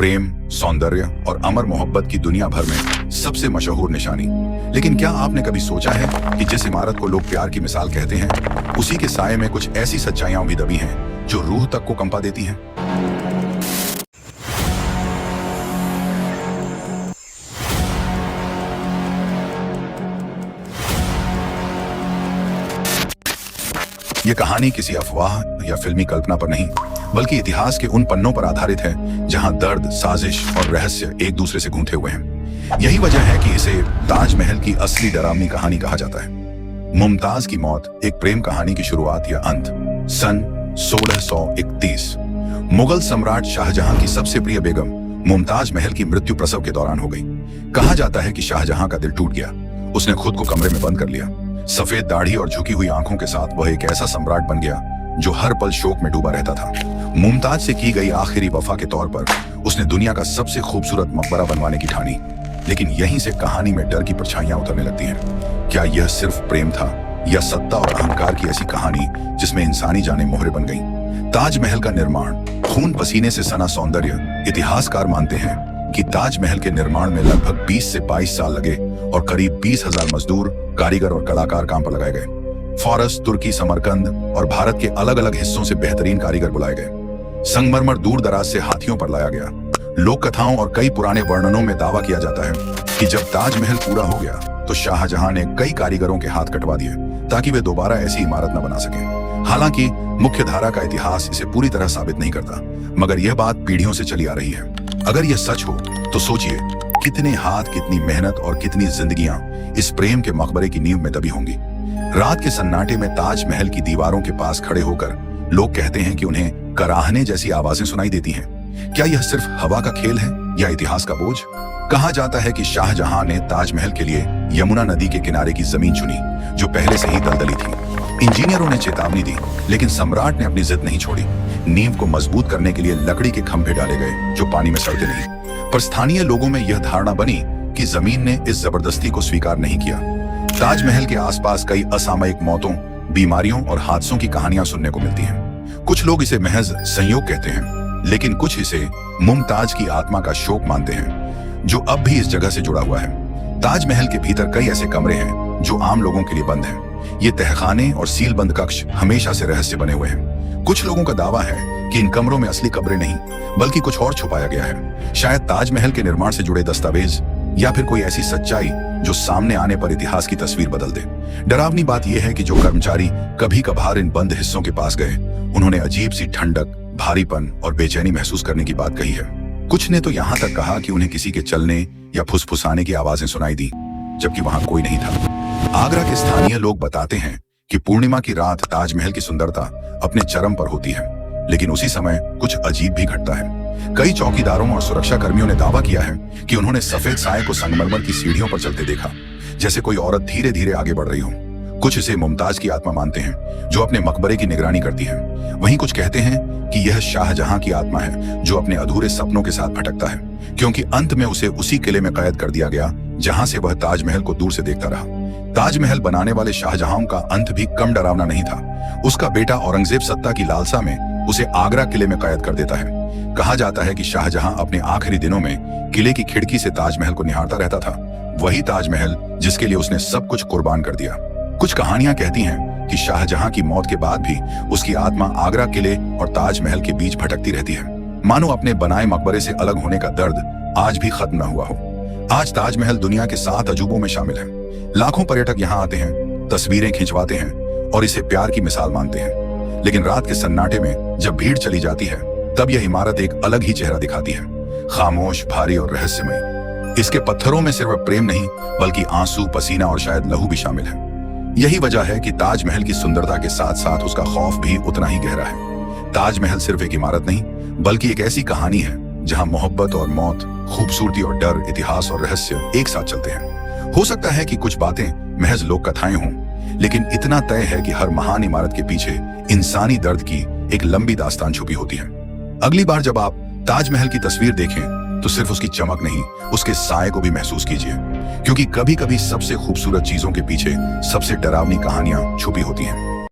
प्रेम, सौंदर्य और अमर मोहब्बत की दुनिया भर में सबसे मशहूर निशानी। लेकिन क्या आपने कभी सोचा है कि जिस इमारत को लोग प्यार की मिसाल कहते हैं, उसी के साये में कुछ ऐसी सच्चाइयां भी दबी हैं जो रूह तक को कंपा देती हैं। ये कहानी किसी अफवाह या फिल्मी कल्पना पर नहीं, बल्कि इतिहास के उन पन्नों पर आधारित है जहां दर्द, साजिश और रहस्य एक दूसरे से गूंथे हुए हैं। यही वजह है कि इसे ताजमहल की असली डरावनी कहानी कहा जाता है। मुमताज की मौत एक प्रेम कहानी की शुरुआत या अंत? सन 1631 मुगल सम्राट शाहजहां की सबसे प्रिय बेगम मुमताज महल की मृत्यु प्रसव के दौरान हो गई। कहा जाता है कि शाहजहां का दिल टूट गया। उसने खुद को कमरे में बंद कर लिया। सफेद दाढ़ी और झुकी हुई आंखों के साथ वह एक ऐसा सम्राट बन गया जो हर पल शोक में डूबा रहता था। मुमताज से की गई आखिरी वफा के तौर पर उसने दुनिया का सबसे खूबसूरत मकबरा बनवाने की ठानी। लेकिन यहीं से कहानी में डर की परछाइयां उतरने लगती हैं। क्या यह सिर्फ प्रेम था या सत्ता और अहंकार की ऐसी कहानी जिसमें इंसानी जानें मोहरे बन गईं? ताजमहल का निर्माण खून पसीने से सना सौंदर्य। इतिहासकार मानते हैं कि ताजमहल के निर्माण में लगभग 20 से 22 साल लगे और करीब 20,000 मजदूर, कारीगर और कलाकार काम पर लगाए गए। फारस, तुर्की, समरकंद और भारत के अलग अलग हिस्सों से बेहतरीन कारीगर बुलाए गए। संगमरमर दूर दराज से हाथियों पर लाया गया। लोक कथाओं और कई पुराने वर्णनों में दावा किया जाता है कि जब ताजमहल पूरा हो गया तो शाहजहां ने कई कारीगरों के हाथ कटवा दिए ताकि वे दोबारा ऐसी इमारत न बना सके। हालांकि मुख्य धारा का इतिहास इसे पूरी तरह साबित नहीं करता, मगर यह बात पीढ़ियों से चली आ रही है। अगर यह सच हो तो सोचिए कितने हाथ, कितनी मेहनत और कितनी जिंदगियां इस प्रेम के मकबरे की नींव में दबी होंगी। रात के सन्नाटे में ताजमहल की दीवारों के पास खड़े होकर लोग कहते हैं कि उन्हें कराहने जैसी आवाजें सुनाई देती हैं। क्या यह सिर्फ हवा का खेल है या इतिहास का बोझ? कहा जाता है कि शाहजहां ने ताजमहल के लिए यमुना नदी के किनारे की जमीन चुनी जो पहले से ही दलदली थी। इंजीनियरों ने चेतावनी दी, लेकिन सम्राट ने अपनी जिद नहीं छोड़ी। नींव को मजबूत करने के लिए लकड़ी के खंभे डाले गए जो पानी में सड़ते नहीं। पर स्थानीय लोगों में यह धारणा बनी कि जमीन ने इस जबरदस्ती को स्वीकार नहीं किया। ताजमहल के आसपास कई असामयिक मौतों, बीमारियों और हादसों की कहानियां सुनने को मिलती हैं। कुछ लोग इसे महज संयोग कहते हैं, लेकिन कुछ इसे मुमताज की आत्मा का शोक मानते हैं जो अब भी इस जगह से जुड़ा हुआ है। ताजमहल के भीतर कई ऐसे कमरे हैं जो आम लोगों के लिए बंद हैं। ये तहखाने और सीलबंद कक्ष हमेशा से रहस्य बने हुए हैं। कुछ लोगों का दावा है कि इन कमरों में असली कब्रें नहीं, बल्कि कुछ और छुपाया गया है। शायद ताजमहल के निर्माण से जुड़े दस्तावेज या फिर कोई ऐसी सच्चाई जो सामने आने पर इतिहास की तस्वीर बदल दे। डरावनी बात यह है कि जो कर्मचारी कभी कभार इन बंद हिस्सों के पास गए, उन्होंने अजीब सी ठंडक, भारीपन और बेचैनी महसूस करने की बात कही है। कुछ ने तो यहाँ तक कहा कि उन्हें किसी के चलने या फुसफुसाने की आवाजें सुनाई दी, जबकि वहां कोई नहीं था। आगरा के स्थानीय लोग बताते हैं कि पूर्णिमा की रात ताजमहल की सुंदरता अपने चरम पर होती है, लेकिन उसी समय कुछ अजीब भी घटता है। कई चौकीदारों और सुरक्षा कर्मियों ने दावा किया है कि उन्होंने सफेद साए को संगमरमर की सीढ़ियों पर चलते देखा, जैसे कोई औरत धीरे धीरे आगे बढ़ रही हो। कुछ इसे मुमताज की आत्मा मानते हैं जो अपने मकबरे की निगरानी करती है। वहीं कुछ कहते हैं कि यह शाहजहां की आत्मा है जो अपने अधूरे सपनों के साथ भटकता है, क्योंकि अंत में उसे उसी किले में कैद कर दिया गया जहां से वह ताजमहल को दूर से देखता रहा। ताजमहल बनाने वाले शाहजहां का अंत भी कम डरावना नहीं था। उसका बेटा औरंगजेब सत्ता की लालसा में उसे आगरा किले में कैद कर देता है। कहा जाता है कि शाहजहां अपने आखिरी दिनों में किले की खिड़की से ताजमहल को निहारता रहता था, वही ताजमहल जिसके लिए उसने सब कुछ कुर्बान कर दिया। कुछ कहानियां कहती हैं कि शाहजहां की मौत के बाद भी उसकी आत्मा आगरा किले और ताजमहल के बीच भटकती रहती है, मानो अपने बनाए मकबरे से अलग होने का दर्द आज भी खत्म न हुआ हो। आज ताजमहल दुनिया के 7 अजूबों में शामिल है। लाखों पर्यटक यहाँ आते हैं, तस्वीरें खिंचवाते हैं और इसे प्यार की मिसाल मानते हैं। लेकिन रात के सन्नाटे में जब भीड़ चली जाती है, तब यह इमारत एक अलग ही चेहरा दिखाती है, खामोश, भारी और रहस्यमय। इसके पत्थरों में सिर्फ प्रेम नहीं, बल्कि आंसू, पसीना और शायद लहू भी शामिल है। यही वजह है कि ताजमहल की सुंदरता के साथ साथ उसका खौफ भी उतना ही गहरा है। ताजमहल सिर्फ एक इमारत नहीं, बल्कि एक ऐसी कहानी है जहां मोहब्बत और मौत, खूबसूरती और डर, इतिहास और रहस्य एक साथ चलते हैं। हो सकता है कि कुछ बातें महज लोक कथाएं हों, लेकिन इतना तय है कि हर महान इमारत के पीछे इंसानी दर्द की एक लंबी दास्तान छुपी होती है। अगली बार जब आप ताजमहल की तस्वीर देखें तो सिर्फ उसकी चमक नहीं, उसके साए को भी महसूस कीजिए, क्योंकि कभी कभी सबसे खूबसूरत चीजों के पीछे सबसे डरावनी कहानियां छुपी होती हैं।